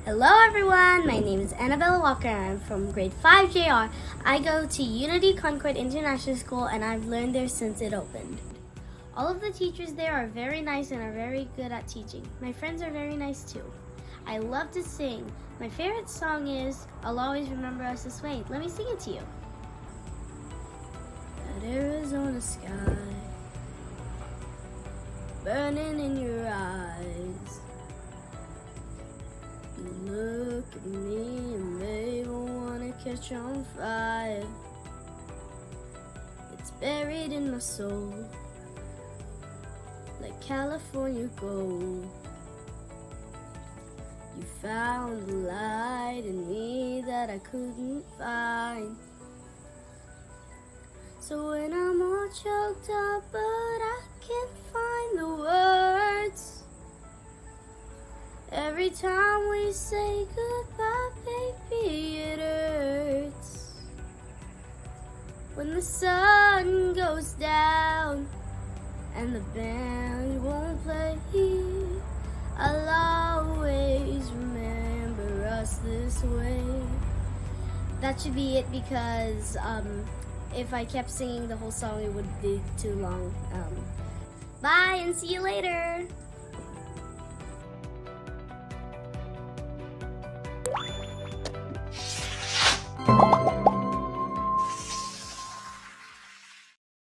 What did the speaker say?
Hello everyone, my name is Annabella Walker and I'm from grade 5 JR. I go to Unity Concord International School and I've learned there since it opened. All of the teachers there are very nice and are very good at teaching. My friends are very nice too. I love to sing. My favorite song is I'll Always Remember Us This Way. Let me sing it to you. That Arizona sky burning in your eyes. You look at me and babe, I wanna catch on fire. It's buried in my soul, like California gold. You found the light in me that I couldn't find. So when I'm all choked up, but I can't find the words. Every time we say goodbye, baby, it hurts. When the sun goes down and the band won't play, I'll always remember us this way. That should be it because if I kept singing the whole song, it would be too long. Bye and see you later.